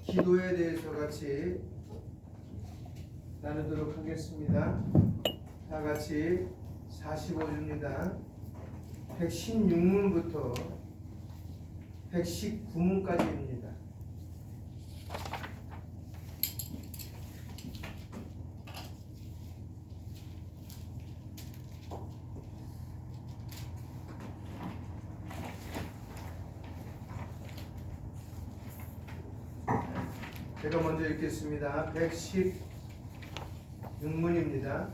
기도에 대해서 같이 나누도록 하겠습니다. 다 같이 45주입니다. 116문부터 119문까지입니다. 제가 먼저 읽겠습니다. 116문입니다.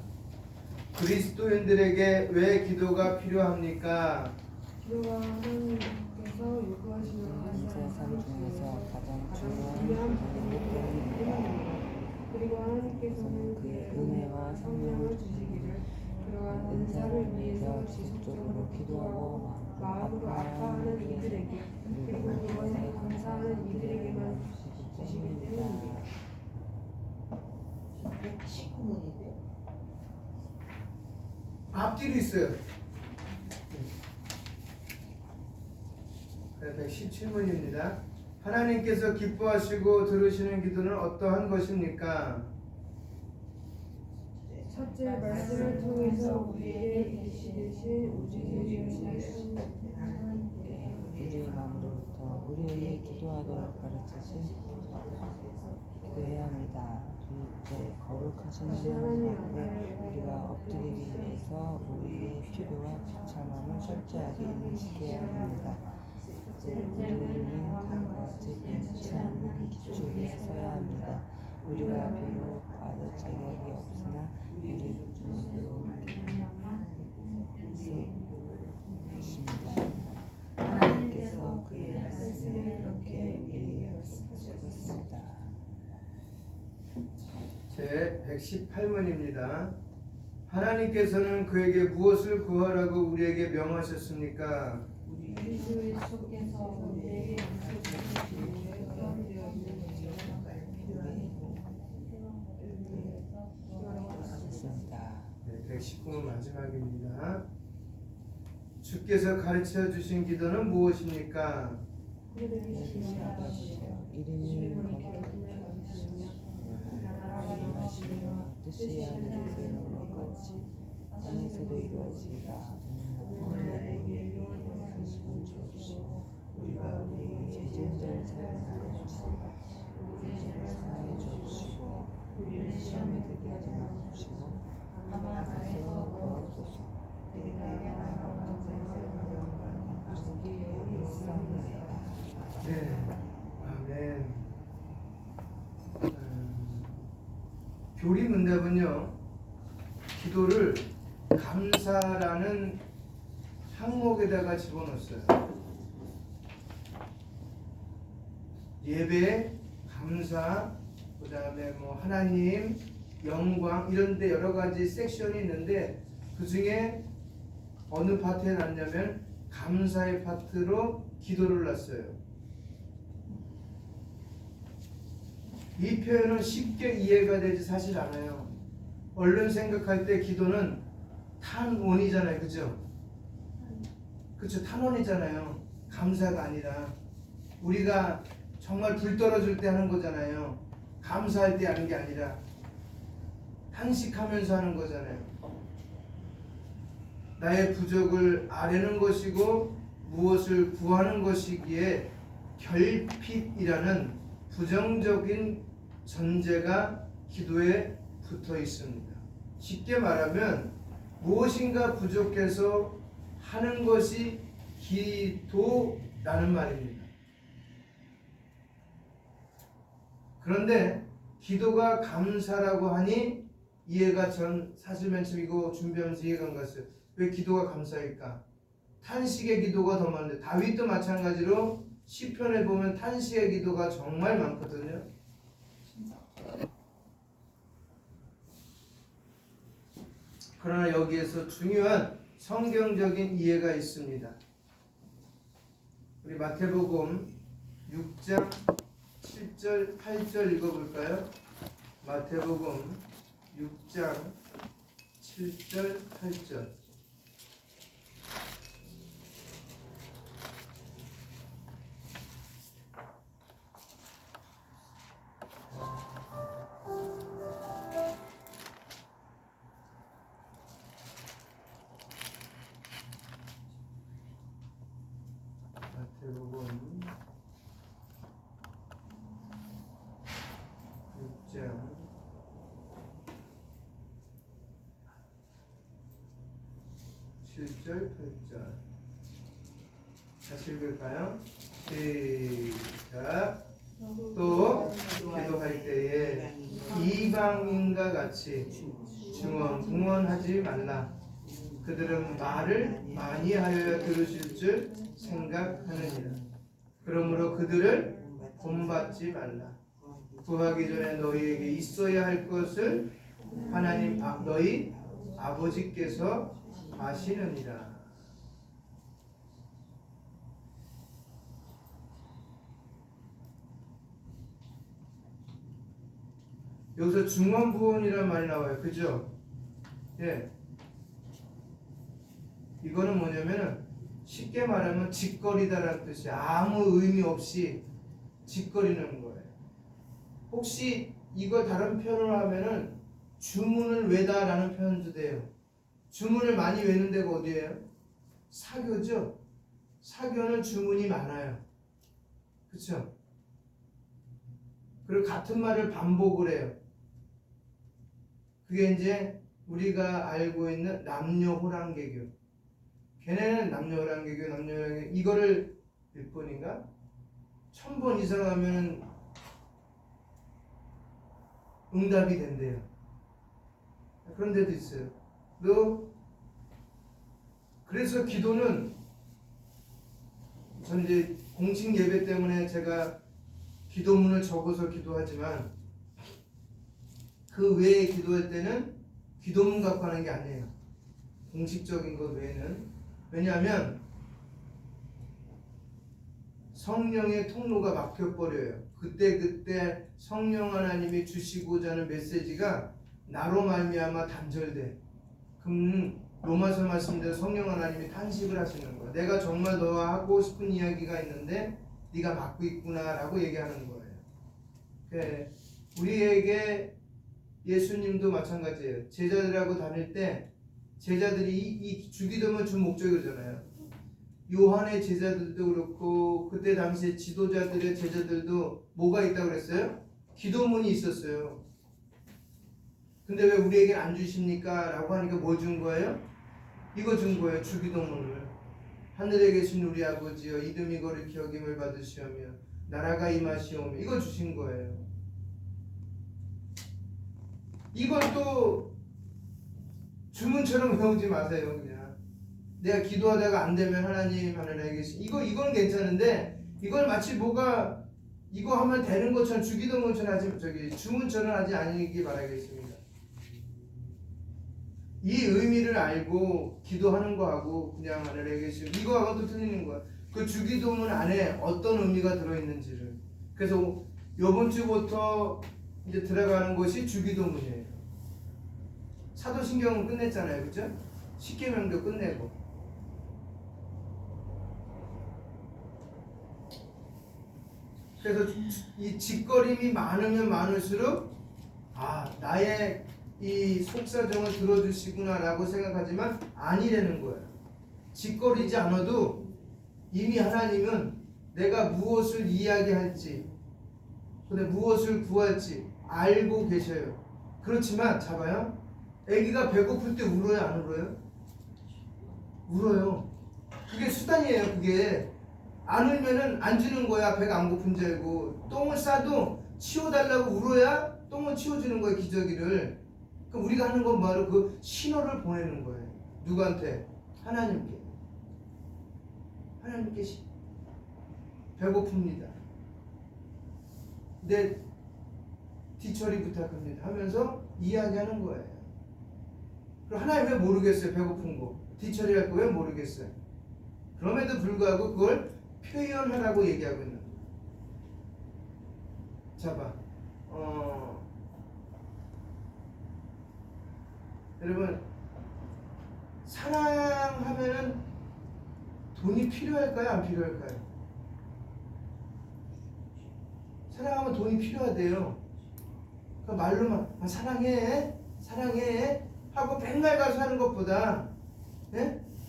그리스도인들에게 왜 기도가 필요합니까? 기도가 하나님께서 요구하시는 세상 중에서 가장 중요한 부분입니다. 그리고 하나님께서는 그의 은혜와 성령을 주시기를 그러한 은사를 위해서 지속적으로 기도하고 마음으로 아파하는 이들에게 그리고 그것에 감사하는 이들에게만 주시기 때문입니다. 119문인데 앞뒤로 있어요. 117문입니다. 하나님께서 기뻐하시고 들으시는 기도는 어떠한 것입니까? 첫째, 말씀을 통해서 우리에게 계시듯이 우리에게 계시듯이 우리의 마음으로부터 우리에게 기도하도록 가르치신 기도해야 합니다. 둘째, 거룩하신 하나님 앞에 우리가 엎드리기 위해서 우리의 필요와 비참함을 철저하게 인식해야 합니다. 우리는 다음과 같이 변치 않는 기초에 서야 합니다. 우리가 비록 받을 자격이 없으나 우리 있습니다. 하나님께서 그의 말씀을 이렇게 우리에게 하셨습니다. 제 118문입니다. 하나님께서는 그에게 무엇을 구하라고 우리에게 명하셨습니까? 그리스도께서 우리에게 약속하신 포함되어 있는 것처럼 네, 119문 마지막입니다. 주께서 가르쳐 주신 기도는 무엇입니까? 이름을 거듭하시며 뜻이 하늘에서 것 같이 땅에서도 이루어지리라. 우리에게 하시고 주옵시고 우리가 우리에게 죄진자를 사하여 주시고 우리를 사하여 주옵시고 우리를 시험에 들게 하지 마옵시고 하나님께서 구하옵소서. 네, 아멘. 교리문답은요, 기도를 감사라는 항목에다가 집어넣었어요. 예배, 감사, 그 다음에 뭐 하나님, 영광 이런데 여러 가지 섹션이 있는데 그 중에 어느 파트에 놨냐면 감사의 파트로 기도를 놨어요. 이 표현은 쉽게 이해가 되지 사실 않아요. 얼른 생각할 때 기도는 탄원이잖아요. 그죠? 그쵸? 탄원이잖아요. 감사가 아니라 우리가 정말 불 떨어질 때 하는 거잖아요. 감사할 때 하는 게 아니라 탄식하면서 하는 거잖아요. 나의 부족을 아뢰는 것이고 무엇을 구하는 것이기에 결핍이라는 부정적인 전제가 기도에 붙어 있습니다. 쉽게 말하면 무엇인가 부족해서 하는 것이 기도라는 말입니다. 그런데 기도가 감사라고 하니 이해가 전 사실 맨 처음 이거 준비하면서 이해가 안 갔어요. 왜 기도가 감사일까? 탄식의 기도가 더 많은데 다윗도 마찬가지로 시편에 보면 탄식의 기도가 정말 많거든요. 그러나 여기에서 중요한 성경적인 이해가 있습니다. 우리 마태복음 6장 7절 8절 읽어볼까요? 마태복음 6장 7절 8절. 7절, 8절. 다시 읽을까요? 시작. 또 기도할 때에 이방인과 같이 중언부언하지 말라. 그들은 말을 많이 하여야 들으실 줄 생각하느니라. 그러므로 그들을 본받지 말라. 구하기 전에 너희에게 있어야 할 것을 하나님 너희 아버지께서 아시느니라. 여기서 중언부언이라는 말이 나와요. 그죠? 예. 이거는 뭐냐면은 쉽게 말하면 짓거리다라는 뜻이야. 아무 의미 없이 짓거리는 거예요. 혹시 이걸 다른 표현으로 하면은 주문을 외다라는 표현도 돼요. 주문을 많이 외는 데가 어디예요? 사교죠. 사교는 주문이 많아요. 그렇죠? 그리고 같은 말을 반복을 해요. 그게 이제 우리가 알고 있는 남녀호랑개교. 걔네는 남녀호랑개교 이거를 1번인가? 1000번 이상 하면 응답이 된대요. 그런 데도 있어요. 그래서 기도는 전 이제 공식 예배 때문에 제가 기도문을 적어서 기도하지만 그 외에 기도할 때는 기도문 갖고 하는 게 아니에요. 공식적인 것 외에는. 왜냐하면 성령의 통로가 막혀버려요. 그때 성령 하나님이 주시고자 하는 메시지가 나로 말미암아 단절돼. 그럼 로마서 말씀대로 성령 하나님이 탄식을 하시는 거야. 내가 정말 너와 하고 싶은 이야기가 있는데 네가 막고 있구나라고 얘기하는 거예요. 그래, 우리에게 예수님도 마찬가지예요. 제자들하고 다닐 때 제자들이 이 주기도문 준 목적이잖아요. 요한의 제자들도 그렇고 그때 당시에 지도자들의 제자들도 뭐가 있다고 그랬어요? 기도문이 있었어요. 근데 왜 우리에게 안 주십니까? 라고 하니까 뭐 준 거예요? 이거 준 거예요. 주기도문을. 하늘에 계신 우리 아버지여 이름이 거룩히 여김을 받으시오며 나라가 임하시오며 이거 주신 거예요. 이걸 또 주문처럼 외우지 마세요. 그냥 내가 기도하다가 안 되면 하나님 하늘에 계신 이건 괜찮은데 이걸 마치 뭐가 이거 하면 되는 것처럼 주기도문처럼 하지 주문처럼 하지 않기 바라겠습니다. 이 의미를 알고 기도하는 거하고 그냥 하늘에 계신 이거하고는 또 틀리는 거야. 그 주기도문 안에 어떤 의미가 들어있는지를. 그래서 이번 주부터 이제 들어가는 것이 주기도문이에요. 사도신경은 끝냈잖아요, 그죠? 십계명도 끝내고. 그래서 이 짓거림이 많으면 많을수록 나의 이 속사정을 들어주시구나라고 생각하지만 아니라는 거예요. 짓거리지 않아도 이미 하나님은 내가 무엇을 이야기할지, 근데 무엇을 구할지 알고 계셔요. 그렇지만 잡아요. 아기가 배고플 때 울어요, 안 울어요? 울어요. 그게 수단이에요. 그게 안 울면은 안 주는 거야. 배가 안 고픈 줄 알고. 똥을 싸도 치워달라고 울어야 똥을 치워주는 거예요. 기저귀를. 그럼 우리가 하는 건 바로 그 신호를 보내는 거예요. 누구한테? 하나님께. 하나님께 배고픕니다. 내 뒤처리 부탁합니다 하면서 이야기하는 거예요. 그럼 하나님 왜 모르겠어요? 배고픈 거 뒤처리할 거 왜 모르겠어요? 그럼에도 불구하고 그걸 표현하라고 얘기하고 있는 거예요. 자 봐. 여러분 사랑하면은 돈이 필요할까요? 안 필요할까요? 사랑하면 돈이 필요하대요. 그러니까 말로만 사랑해 하고 맨날 가서 하는 것보다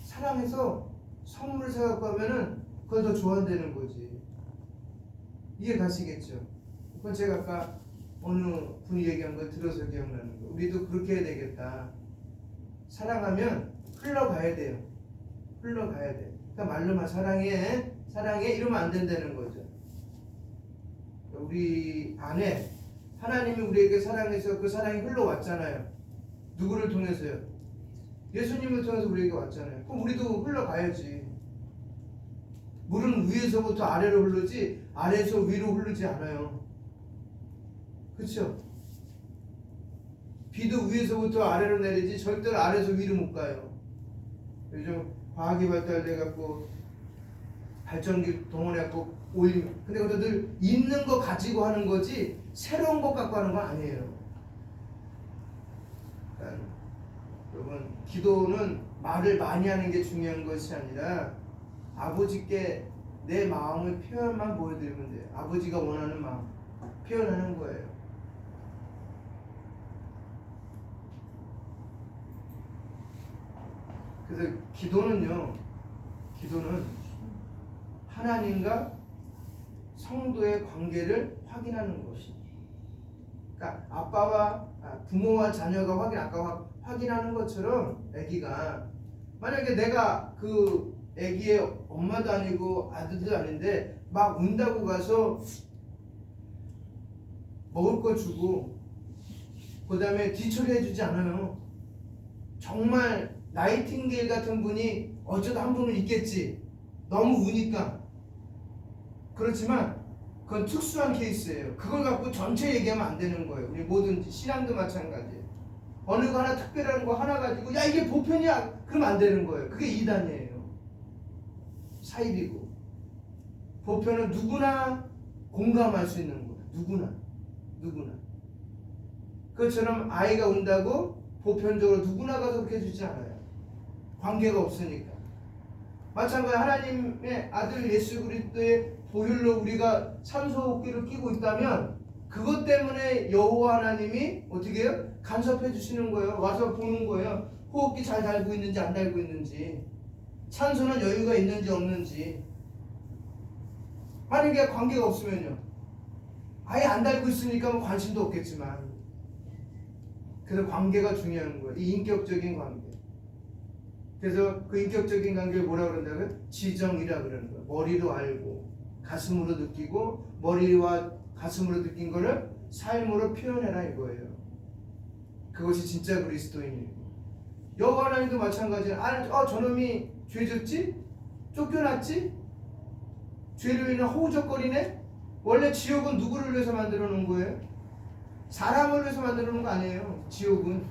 사랑해서 선물을 사갖고 하면은 그걸 더 좋아한다는 거지. 이해 가시겠죠? 그건 제가 아까 어느 분이 얘기한 걸 들어서 기억나는 거. 우리도 그렇게 해야 되겠다. 사랑하면 흘러가야 돼요. 흘러가야 돼. 그러니까 말로만 사랑해 이러면 안 된다는 거죠. 우리 안에 하나님이 우리에게 사랑해서 그 사랑이 흘러왔잖아요. 누구를 통해서요? 예수님을 통해서 우리에게 왔잖아요. 그럼 우리도 흘러가야지. 물은 위에서부터 아래로 흐르지 아래에서 위로 흐르지 않아요. 그렇죠? 비도 위에서부터 아래로 내리지 절대로 아래에서 위로 못 가요. 요즘 과학이 발달돼 갖고 발전기 동원해 갖고 올리면, 근데 그것도 늘 있는 거 가지고 하는 거지 새로운 것 갖고 하는 건 아니에요. 그러니까 여러분, 기도는 말을 많이 하는 게 중요한 것이 아니라 아버지께 내 마음을 표현만 보여드리면 돼요. 아버지가 원하는 마음 표현하는 거예요. 그래서 기도는 하나님과 성도의 관계를 확인하는 것입니다. 그러니까 아빠와 부모와 자녀가 아까 확인하는 것처럼 아기가 만약에 내가 그 아기의 엄마도 아니고 아들도 아닌데 막 운다고 가서 먹을 거 주고 그 다음에 뒤처리해 주지 않아요. 정말 나이팅게일 같은 분이 어쩌다 한 분은 있겠지. 너무 우니까. 그렇지만 그건 특수한 케이스예요. 그걸 갖고 전체 얘기하면 안 되는 거예요. 우리 뭐든지 신앙도 마찬가지예요. 어느 거 하나 특별한 거 하나 가지고 야 이게 보편이야 그러면 안 되는 거예요. 그게 이단이에요. 사입이고. 보편은 누구나 공감할 수 있는 거예요. 누구나. 그것처럼 아이가 운다고 보편적으로 누구나 가서 그렇게 해주지 않아요. 관계가 없으니까. 마찬가지로 하나님의 아들 예수 그리스도의 보혈로 우리가 산소호흡기를 끼고 있다면 그것 때문에 여호와 하나님이 어떻게 해요? 간섭해 주시는 거예요. 와서 보는 거예요. 호흡기 잘 달고 있는지 안 달고 있는지, 산소는 여유가 있는지 없는지. 만약에 관계가 없으면요, 아예 안 달고 있으니까 뭐 관심도 없겠지만, 그래서 관계가 중요한 거예요. 이 인격적인 관계. 그래서 그 인격적인 관계를 뭐라 그런다고요? 지정이라 그러는 거예요. 머리로 알고 가슴으로 느끼고 머리와 가슴으로 느낀 거를 삶으로 표현해라 이거예요. 그것이 진짜 그리스도인이에요. 여호와 하나님도 마찬가지예요. 저놈이 죄졌지? 쫓겨났지? 죄로 인해 허우적거리네? 원래 지옥은 누구를 위해서 만들어 놓은 거예요? 사람을 위해서 만들어 놓은 거 아니에요. 지옥은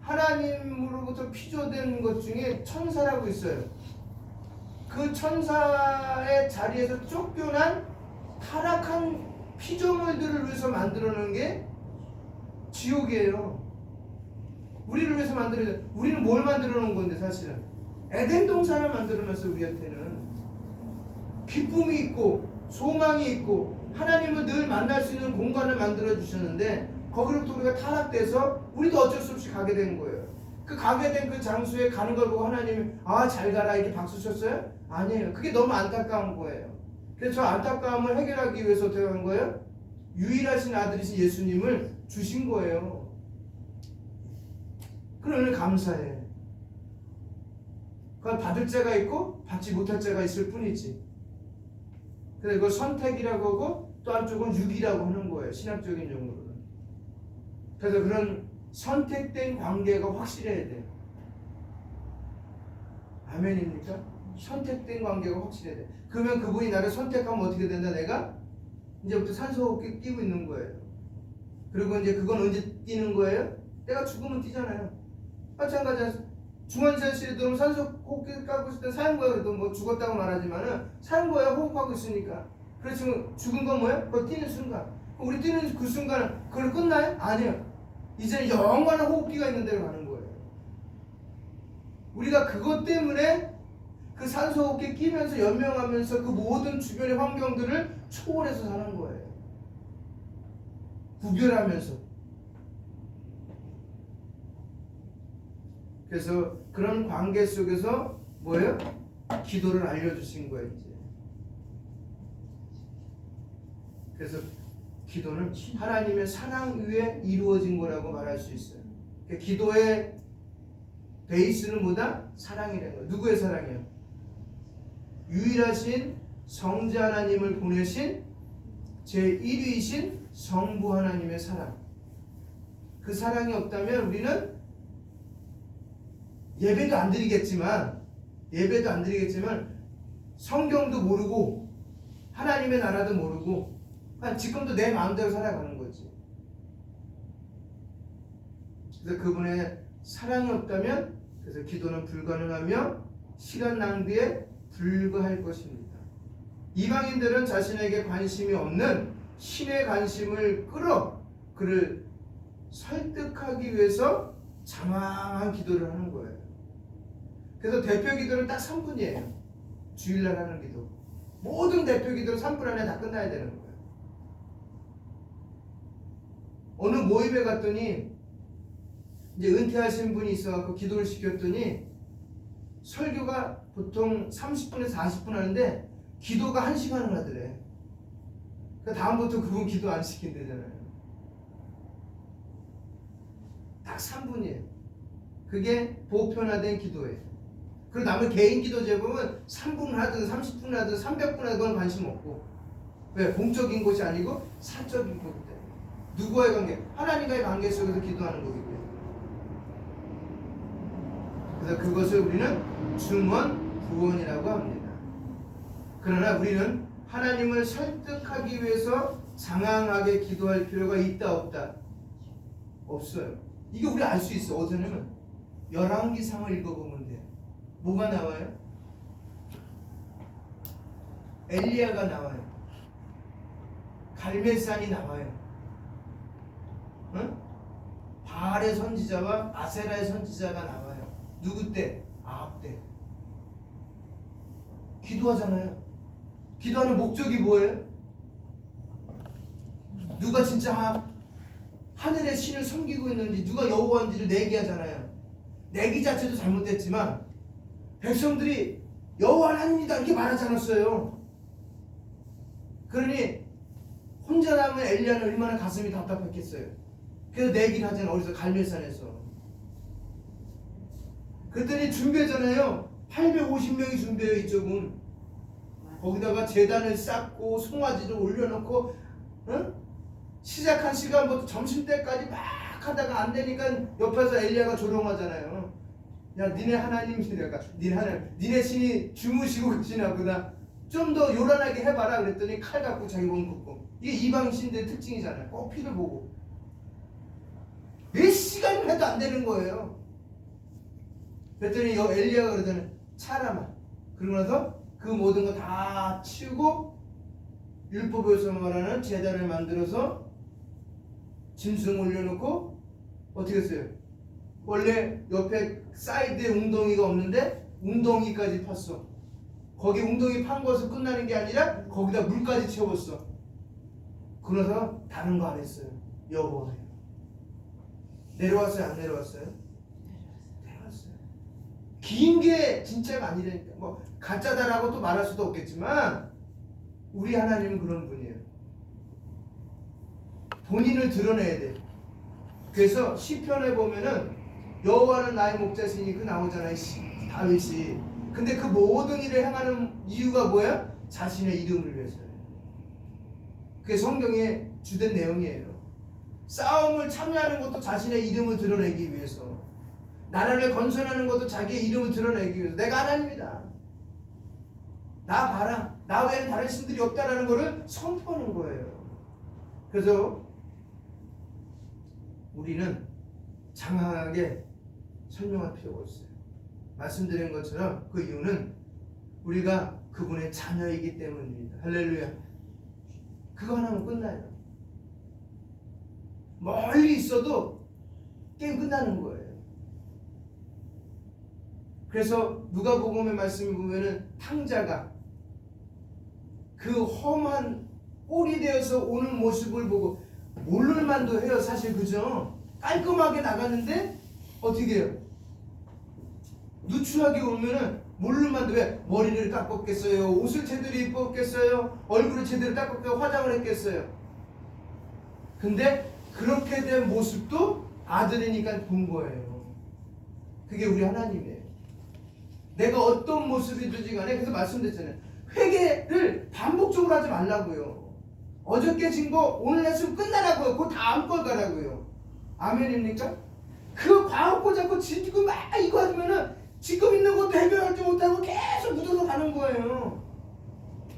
하나님으로부터 피조된 것 중에 천사라고 있어요. 그 천사의 자리에서 쫓겨난 타락한 피조물들을 위해서 만들어 놓은 게 지옥이에요. 우리를 위해서 우리는 뭘 만들어 놓은 건데 사실은 에덴 동산을 만들어 놨어요. 우리한테는 기쁨이 있고 소망이 있고 하나님을 늘 만날 수 있는 공간을 만들어 주셨는데 거기로부터 우리가 타락돼서 우리도 어쩔 수 없이 가게 된 거예요. 그 가게 된 그 장소에 가는 걸 보고 하나님이 잘 가라 이렇게 박수 쳤어요? 아니에요. 그게 너무 안타까운 거예요. 그래서 저 안타까움을 해결하기 위해서 어떻게 한 거예요? 유일하신 아들이신 예수님을 주신 거예요. 그러면 감사해. 그건 받을 자가 있고 받지 못할 자가 있을 뿐이지. 그래서 이걸 선택이라고 하고 또 한쪽은 육이라고 하는 거예요. 신학적인 용어로는. 그래서 그런 선택된 관계가 확실해야 돼요. 아멘입니까? 선택된 관계가 확실해야 돼. 그러면 그분이 나를 선택하면 어떻게 된다? 내가 이제부터 산소호흡기 끼고 있는 거예요. 그리고 이제 그건 언제 뛰는 거예요? 내가 죽으면 뛰잖아요. 마찬가지로 중환자실에 들어오면 산소호흡기 까고 있을 때 사는 거야. 그래도 뭐 죽었다고 말하지만은 사는 거야. 호흡하고 있으니까. 그렇지만 죽은 건 뭐야? 그거 뛰는 순간. 우리 뛰는 그 순간은 그걸 끝나요? 아니요. 이제는 영원한 호흡기가 있는 데로 가는 거예요. 우리가 그것 때문에 그 산소호흡기에 끼면서 연명하면서 그 모든 주변의 환경들을 초월해서 사는 거예요. 구별하면서. 그래서 그런 관계 속에서 뭐예요? 기도를 알려주신 거예요. 이제. 그래서 기도는 하나님의 사랑 위에 이루어진 거라고 말할 수 있어요. 기도의 베이스는 뭐다? 사랑이라는 거예요. 누구의 사랑이요? 유일하신 성자 하나님을 보내신 제1위이신 성부 하나님의 사랑. 그 사랑이 없다면 우리는 예배도 안 드리겠지만 성경도 모르고 하나님의 나라도 모르고 지금도 내 마음대로 살아가는 거지. 그래서 그분의 사랑이 없다면 그래서 기도는 불가능하며 시간 낭비에 불과할 것입니다. 이방인들은 자신에게 관심이 없는 신의 관심을 끌어 그를 설득하기 위해서 장황한 기도를 하는 거예요. 그래서 대표 기도는 딱 3분이에요. 주일날 하는 기도. 모든 대표 기도는 3분 안에 다 끝나야 되는 거예요. 어느 모임에 갔더니 이제 은퇴하신 분이 있어갖고 기도를 시켰더니 설교가 보통 30분에서 40분 하는데 기도가 1시간을 하더래. 그러니까 다음부터 그분 기도 안 시킨대잖아요. 딱 3분이에요. 그게 보편화된 기도예요. 그리고 남의 개인 기도 제보면 3분 하든 30분 하든 300분 하든 그건 관심 없고. 왜? 공적인 것이 아니고 사적인 거기 때문에. 누구와의 관계? 하나님과의 관계 속에서 기도하는 거기 때문에. 그래서 그것을 우리는 중원, 부원이라고 합니다. 그러나 우리는 하나님을 설득하기 위해서 장황하게 기도할 필요가 있다 없다? 없어요. 이게 우리 알 수 있어. 어디냐면 열왕기상을 읽어보면 돼요. 뭐가 나와요? 엘리야가 나와요. 갈멜산이 나와요. 응? 바알의 선지자와 아세라의 선지자가 나와요. 누구 때? 아합 때. 기도하잖아요. 기도하는 목적이 뭐예요? 누가 진짜 하늘의 신을 섬기고 있는지, 누가 여호와인지를 내기하잖아요. 내기 자체도 잘못됐지만 백성들이 여호와 하나님이다 이렇게 말하지 않았어요. 그러니 혼자 남은 엘리야는 얼마나 가슴이 답답했겠어요. 그래서 내기를 하잖아요. 어디서? 갈멜산에서. 그랬더니 준비했잖아요. 850명이 준비해요. 이쪽은. 거기다가 제단을 쌓고 송아지를 올려놓고, 응? 시작한 시간부터 점심때까지 막 하다가 안 되니까 옆에서 엘리야가 조롱하잖아요. 야, 니네 하나님이니까, 니네 신이 주무시고 계시나 보다. 좀 더 요란하게 해봐라. 그랬더니 칼 갖고 자기 몸 굽고. 이게 이방 신들의 특징이잖아요. 꼭 피를 보고. 몇 시간을 해도 안 되는 거예요. 그랬더니 엘리야가 그러더니 차라마. 그러고 나서 그 모든 거 다 치우고 율법에서 말하는 제단을 만들어서 짐승 올려놓고 어떻게 했어요? 원래 옆에 사이드에 웅덩이가 없는데 웅덩이까지 팠어. 거기 웅덩이 판 것을 끝나는 게 아니라 거기다 물까지 채웠어. 그러면서 다른 거 안 했어요. 여호와예요. 내려왔어요? 안 내려왔어요? 내려왔어요. 긴 게 진짜가 아니라니까. 뭐 가짜다라고 또 말할 수도 없겠지만 우리 하나님은 그런 분이에요. 본인을 드러내야 돼. 그래서 시편에 보면은 여호와는 나의 목자시니 그 나오잖아요. 다윗이. 근데 그 모든 일을 행하는 이유가 뭐야? 자신의 이름을 위해서예요. 그게 성경의 주된 내용이에요. 싸움을 참여하는 것도 자신의 이름을 드러내기 위해서, 나라를 건설하는 것도 자기의 이름을 드러내기 위해서. 내가 하나님이다. 나 봐라. 나 외에는 다른 신들이 없다라는 것을 선포하는 거예요. 그래서 우리는 장황하게 설명할 필요가 없어요. 말씀드린 것처럼 그 이유는 우리가 그분의 자녀이기 때문입니다. 할렐루야. 그거 하나면 끝나요. 멀리 있어도 게임 끝나는 거예요. 그래서 누가복음의 말씀을 보면은 탕자가 그 험한 꼴이 되어서 오는 모습을 보고 몰를만도 해요. 사실 그죠? 깔끔하게 나갔는데 어떻게 해요? 누추하게 오면은 몰를만도. 왜? 머리를 깎았겠어요? 옷을 제대로 입었겠어요? 얼굴을 제대로 닦았겠어요? 화장을 했겠어요? 근데 그렇게 된 모습도 아들이니까 본 거예요. 그게 우리 하나님이에요. 내가 어떤 모습이든지 간에 그래서 말씀드렸잖아요. 회개를 반복적으로 하지 말라고요. 어저께 진 거 오늘 했으면 끝나라고요. 그 다음 걸 가라고요. 아멘입니까? 그 과거 자꾸 지금 막 이거 하면은 지금 있는 것도 해결하지 못하고 계속 묻어서 가는 거예요.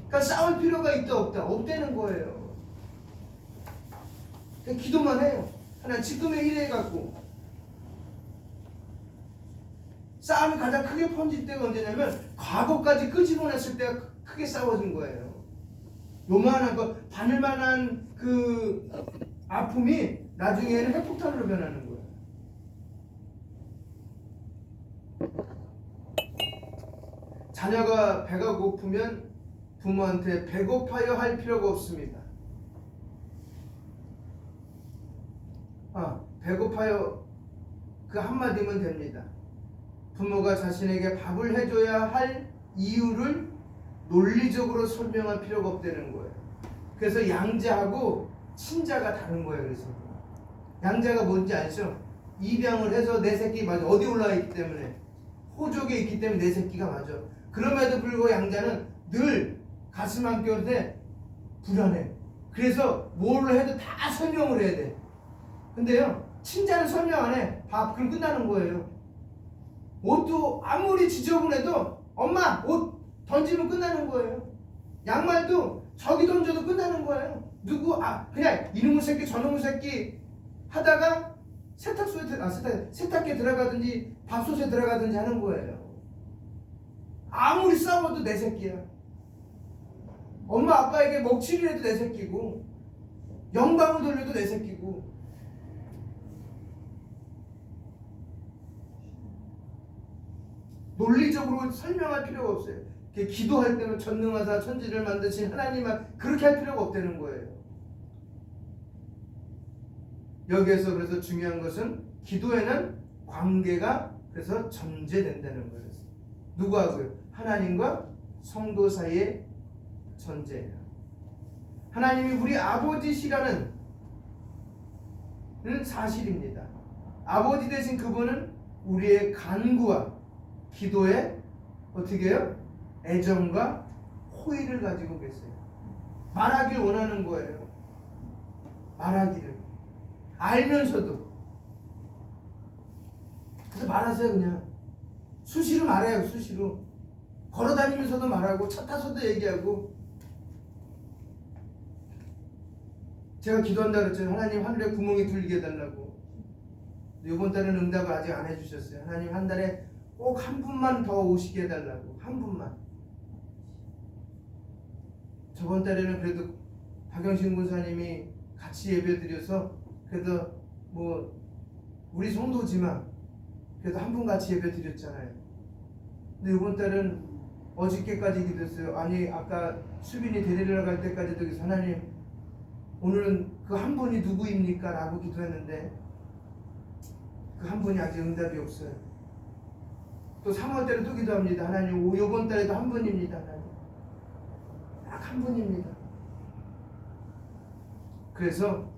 그러니까 싸울 필요가 있다 없다 없다는 거예요. 그냥 기도만 해요. 하나 지금의 일에 갖고 싸움이 가장 크게 번질 때가 언제냐면 과거까지 끄집어냈을 때가 크게 싸워진 거예요. 요만한 거 바늘만한 그 아픔이 나중에는 핵폭탄으로 변하는 거예요. 자녀가 배가 고프면 부모한테 배고파요 할 필요가 없습니다. 배고파요 그 한마디면 됩니다. 부모가 자신에게 밥을 해줘야 할 이유를 논리적으로 설명할 필요가 없다는 거예요. 그래서 양자하고 친자가 다른 거예요. 그래서 양자가 뭔지 알죠? 입양을 해서 내 새끼 맞아. 어디 올라와 있기 때문에 호족에 있기 때문에 내 새끼가 맞아. 그럼에도 불구하고 양자는 늘 가슴 한켠에 불안해. 그래서 뭘 해도 다 설명을 해야 돼. 근데요 친자는 설명 안 해. 밥 그럼 끝나는 거예요. 옷도 아무리 지저분해도 엄마 옷 던지면 끝나는 거예요. 양말도 저기 던져도 끝나는 거예요. 누구 그냥 이놈의 새끼 저놈의 새끼 하다가 세탁기에 들어가든지 밥솥에 들어가든지 하는 거예요. 아무리 싸워도 내 새끼야. 엄마 아빠에게 먹칠을 해도 내 새끼고 영광을 돌려도 내 새끼고. 논리적으로 설명할 필요가 없어요. 기도할 때는 전능하사 천지를 만드신 하나님만 그렇게 할 필요가 없다는 거예요. 여기에서 그래서 중요한 것은 기도에는 관계가 그래서 전제된다는 거예요. 누구하고요? 하나님과 성도 사이의 전제예요. 하나님이 우리 아버지시라는 사실입니다. 아버지 되신 그분은 우리의 간구와 기도에 어떻게 해요? 애정과 호의를 가지고 계세요. 말하길 원하는 거예요. 말하기를 알면서도. 그래서 말하세요. 그냥 수시로 말해요. 수시로 걸어다니면서도 말하고 차 타서도 얘기하고. 제가 기도한다 그랬잖아요. 하나님 하늘에 구멍이 뚫리게 해달라고. 이번 달에는 응답을 아직 안 해주셨어요. 하나님 한 달에 꼭 한 분만 더 오시게 해달라고. 한 분만. 저번 달에는 그래도 박영신 군사님이 같이 예배드려서 그래도 뭐 우리 성도지만 그래도 한 분 같이 예배드렸잖아요. 근데 이번 달은 어저께까지 기도했어요. 아니 아까 수빈이 데리러 갈 때까지도 그래서 하나님 오늘은 그 한 분이 누구입니까? 라고 기도했는데 그 한 분이 아직 응답이 없어요. 또 3월 달에 또 기도합니다. 하나님 이번 달에도 한 분입니다. 하나님 딱 한 분입니다. 그래서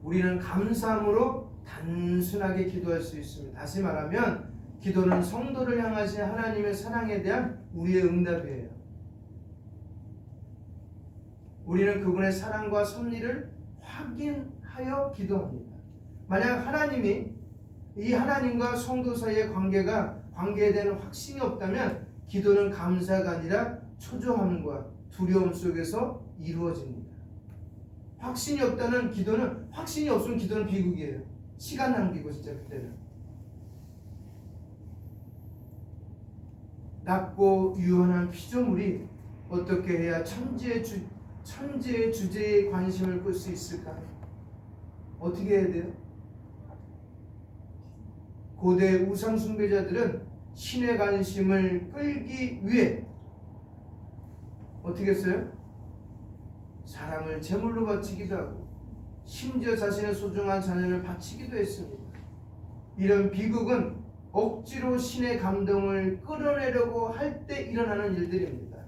우리는 감사함으로 단순하게 기도할 수 있습니다. 다시 말하면 기도는 성도를 향하신 하나님의 사랑에 대한 우리의 응답이에요. 우리는 그분의 사랑과 섭리를 확인하여 기도합니다. 만약 하나님이 이 하나님과 성도 사이의 관계에 대한 확신이 없다면 기도는 감사가 아니라 초조함과 두려움 속에서 이루어집니다. 확신이 없다는 기도는 확신이 없으면 기도는 비극이에요. 시간 낭비고 진짜 그때는. 낮고 유한한 피조물이 어떻게 해야 천지의 주제에 관심을 끌 수 있을까? 어떻게 해야 돼요? 고대 우상 숭배자들은 신의 관심을 끌기 위해 어떻게 했어요? 사람을 제물로 바치기도 하고 심지어 자신의 소중한 자녀를 바치기도 했습니다. 이런 비극은 억지로 신의 감동을 끌어내려고 할 때 일어나는 일들입니다.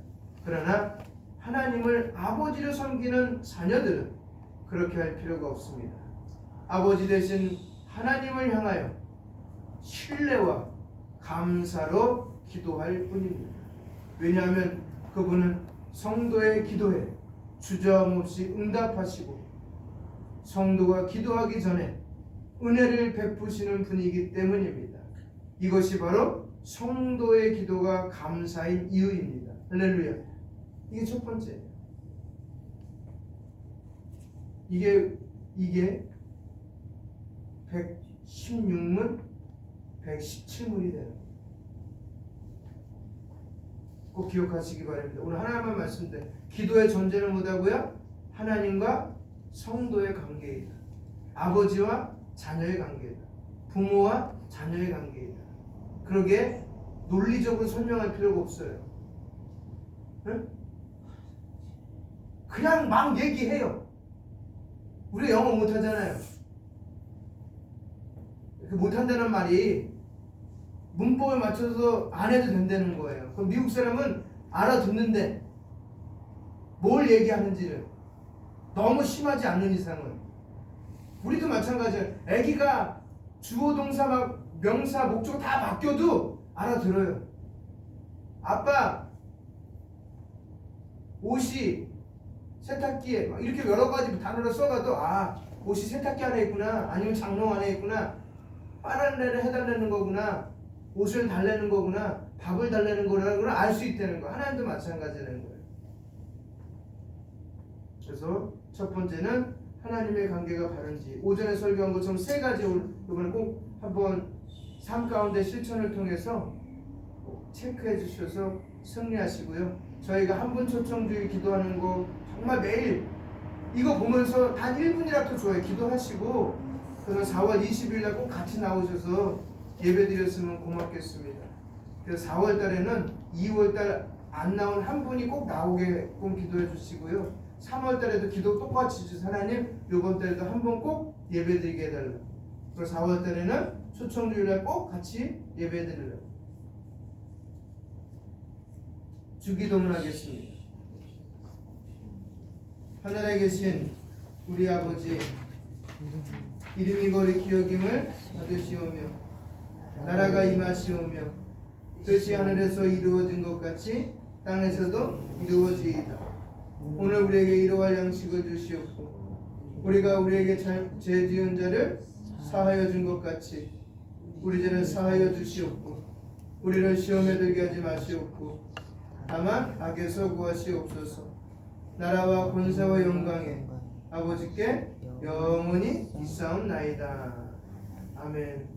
그러나 하나님을 아버지로 섬기는 자녀들은 그렇게 할 필요가 없습니다. 아버지 되신 하나님을 향하여 신뢰와 감사로 기도할 뿐입니다. 왜냐하면 그분은 성도의 기도에 주저함없이 응답하시고 성도가 기도하기 전에 은혜를 베푸시는 분이기 때문입니다. 이것이 바로 성도의 기도가 감사인 이유입니다. 할렐루야. 이게 첫 번째. 이게 116문 117문이 되는 거예요. 꼭 기억하시기 바랍니다. 오늘 하나만 말씀드려요. 기도의 전제는 뭐다고요? 하나님과 성도의 관계이다. 아버지와 자녀의 관계이다. 부모와 자녀의 관계이다. 그러게 논리적으로 설명할 필요가 없어요. 응? 그냥 막 얘기해요. 우리 영어 못하잖아요. 그 못한다는 말이 문법에 맞춰서 안 해도 된다는 거예요. 그럼 미국 사람은 알아듣는데 뭘 얘기하는지를 너무 심하지 않는 이상은 우리도 마찬가지예요. 애기가 주어 동사 명사 목적어 다 바뀌어도 알아들어요. 아빠 옷이 세탁기에 막 이렇게 여러 가지 단어를 써가도 옷이 세탁기 안에 있구나, 아니면 장롱 안에 있구나, 빨아내려 해달라는 거구나, 옷을 달라는 거구나, 밥을 달라는 거라는 걸 알 수 있다는 거. 하나님도 마찬가지라는 거예요. 그래서 첫 번째는 하나님의 관계가 바른지, 오전에 설교한 것처럼 세 가지 이번에 꼭 한번 삶 가운데 실천을 통해서 체크해 주셔서 승리하시고요. 저희가 한 분 초청주의 기도하는 거 정말 매일 이거 보면서 단 1분이라도 좋아요. 기도하시고 그래서 4월 20일 날 꼭 같이 나오셔서 예배 드렸으면 고맙겠습니다. 그래서 4월 달에는 2월 달 안 나온 한 분이 꼭 나오게 꼭 기도해 주시고요. 3월 달에도 기도 똑같이 주셔서 하나님 이번 달에도 한 번 꼭 예배 드리게 해달라고. 그리고 4월 달에는 초청주일 날 꼭 같이 예배 드리려고. 주기도문 하겠습니다. 하늘에 계신 우리 아버지, 이름이 거룩히 여김을 받으시오며 나라가 임하시오며 뜻이 하늘에서 이루어진 것 같이 땅에서도 이루어지이다. 오늘 우리에게 일용할 양식을 주시옵고 우리가 우리에게 죄 지은 자를 사하여 준 것 같이 우리 죄를 사하여 주시옵고 우리를 시험에 들게 하지 마시옵고 다만 악에서 구하시옵소서. 나라와 권세와 영광에 아버지께 영원히 있사옵나이다. 아멘.